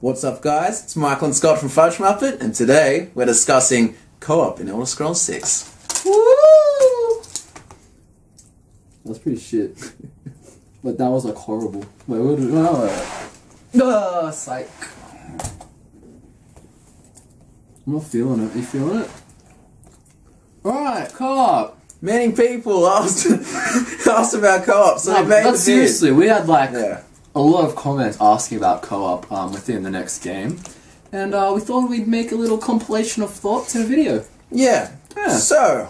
What's up, guys? It's Michael and Scott from FudgeMuppet, and today we're discussing co-op in Elder Scrolls 6. Woo! That's pretty shit. But that was like horrible. Wait, what did psych. I'm not feeling it. Are you feeling it? Alright, co-op. Many people asked about co-op, so we made but the seriously, we had like Yeah. a lot of comments asking about co-op within the next game. And we thought we'd make a little compilation of thoughts in a video. Yeah. So,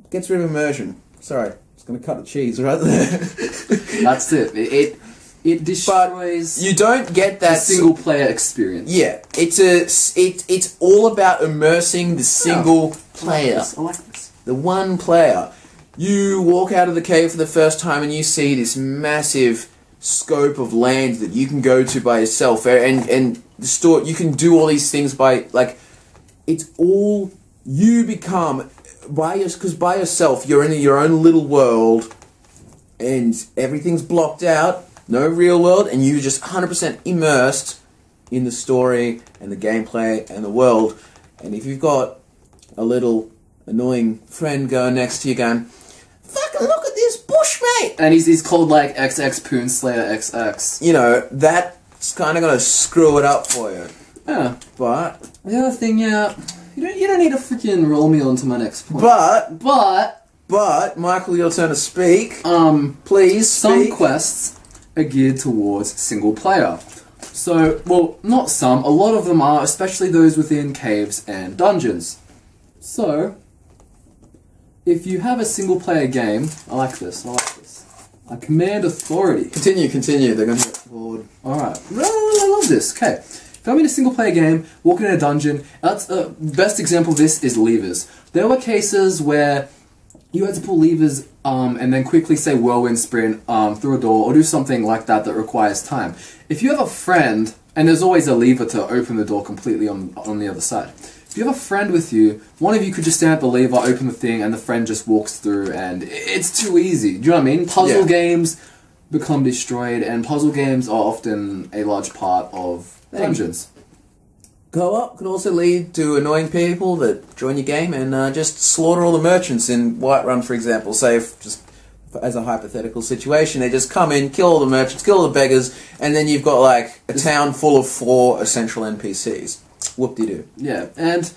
gets rid of immersion. Sorry, I was going to cut the cheese right there. That's it. It destroys you don't get that single player experience. Yeah, it's all about immersing the single player. I like this. The one player. You walk out of the cave for the first time and you see this massive scope of land that you can go to by yourself, and the store. You can do all these things by, like, it's all you become because by yourself you're in your own little world, and everything's blocked out. No real world, and you're just 100% immersed in the story and the gameplay and the world. And if you've got a little annoying friend going next to you going, "Fucking look at this bush, mate!" And he's called like XX Poonslayer XX. You know, that's kind of going to screw it up for you. Yeah. But The other thing, you don't need to freaking roll me onto my next point. But, Michael, your turn to speak. Please Some speak. quests are geared towards single player. So, well, not some, a lot of them are, especially those within caves and dungeons. So, if you have a single player game, I like this. I command authority. Continue, they're going to get bored. Alright, I love this. Okay, if I'm in a single player game, walking in a dungeon, that's best example of this is levers. There were cases where you had to pull levers and then quickly say whirlwind sprint through a door or do something like that that requires time. If you have a friend, and there's always a lever to open the door completely on the other side. If you have a friend with you, one of you could just stand at the lever, open the thing, and the friend just walks through, and it's too easy. Do you know what I mean? Puzzle games become destroyed, and puzzle games are often a large part of dungeons. Co-op could also lead to annoying people that join your game and just slaughter all the merchants in Whiterun, for example. Say, just as a hypothetical situation, they just come in, kill all the merchants, kill all the beggars, and then you've got like a town full of 4 essential NPCs. Whoop-de-doo. Yeah, and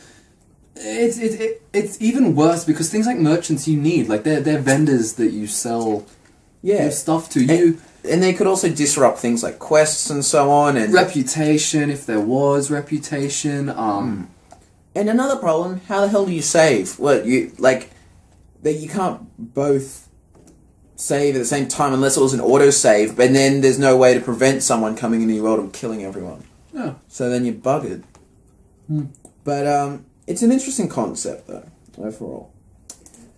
it's even worse because things like merchants you need, like they're vendors that you sell your stuff to. And they could also disrupt things like quests and so on, and reputation, if there was reputation. And another problem: how the hell do you save? What you can't both save at the same time unless it was an autosave, but then there's no way to prevent someone coming into your world and killing everyone. Yeah. So then you're buggered. But it's an interesting concept, though, overall.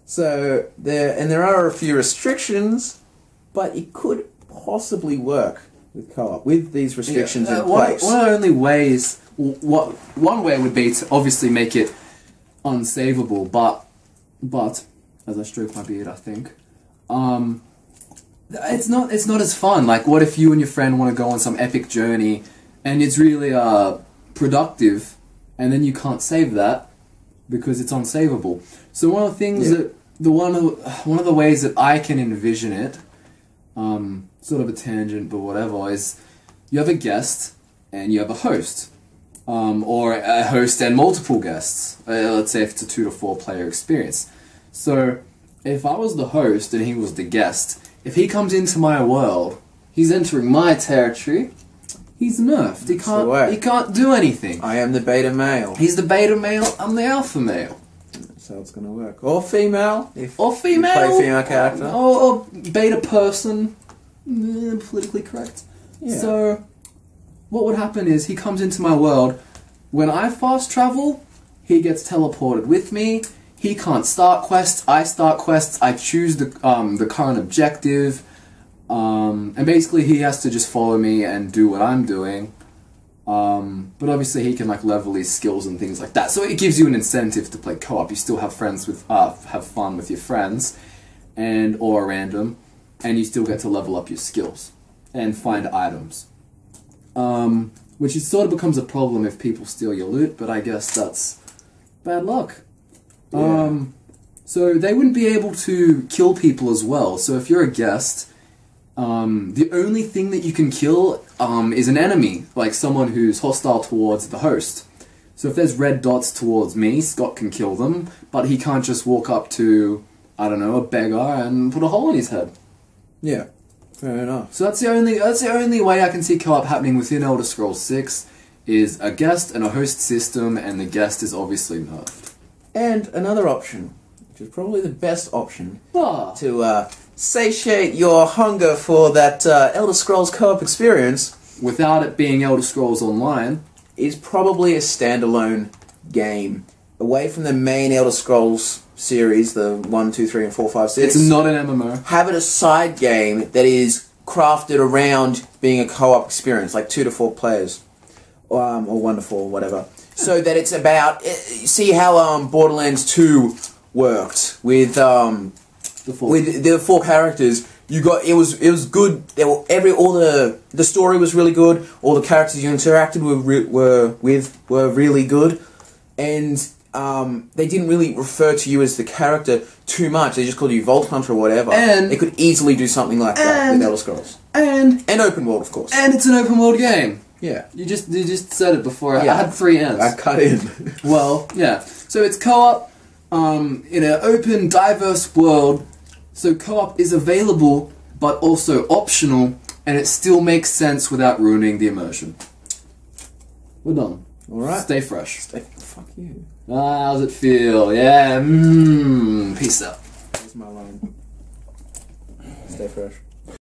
So there are a few restrictions, but it could possibly work with co-op with these restrictions in place. One of the only ways, one way would be to obviously make it unsavable, but as I stroke my beard, I think, it's not as fun. Like, what if you and your friend want to go on some epic journey, and it's really productive, and then you can't save that because it's unsavable. So one of the things one of the ways that I can envision it, sort of a tangent, but whatever, is you have a guest and you have a host, or a host and multiple guests. Let's say if it's a 2 to 4 player experience. So if I was the host and he was the guest, if he comes into my world, he's entering my territory. He's nerfed. He can't do anything. I am the beta male. He's the beta male. I'm the alpha male. That's how it's going to work. Or female. Or female. You play a female character. Or beta person. Politically correct. Yeah. So, what would happen is he comes into my world. When I fast travel, he gets teleported with me. He can't start quests. I start quests. I choose the current objective. And basically he has to just follow me and do what I'm doing. But obviously he can like level his skills and things like that. So it gives you an incentive to play co-op. You still have have fun with your friends, or a random, and you still get to level up your skills and find items. which it sort of becomes a problem if people steal your loot, but I guess that's bad luck. Yeah. So they wouldn't be able to kill people as well. So if you're a guest, the only thing that you can kill is an enemy, like someone who's hostile towards the host. So if there's red dots towards me, Scott can kill them, but he can't just walk up to, I don't know, a beggar and put a hole in his head. Yeah, fair enough. So that's the only way I can see co-op happening within Elder Scrolls 6 is a guest and a host system, and the guest is obviously nerfed. And another option, which is probably the best option, Ah. to satiate your hunger for that Elder Scrolls co-op experience, Without it being Elder Scrolls Online, is probably a standalone game. Away from the main Elder Scrolls series, the 1, 2, 3, and 4, 5, 6. it's not an MMO. Have it a side game that is crafted around being a co-op experience, like 2 to 4 players, or 1 to 4, whatever. So that it's about, see how Borderlands 2 worked with the 4 characters. You got it was good. There were the story was really good. All the characters you interacted with were really good, and they didn't really refer to you as the character too much. They just called you Vault Hunter or whatever. And they could easily do something like that with Elder Scrolls and open world, of course. it's an open world game. Yeah, You just said it before. Yeah. I had 3 ends. I cut in. Well, yeah. So it's co-op in an open, diverse world. So co-op is available, but also optional, and it still makes sense without ruining the immersion. We're done. All right. Stay fresh. Fuck you. How's it feel? Yeah. Peace out. That's my line. Stay fresh.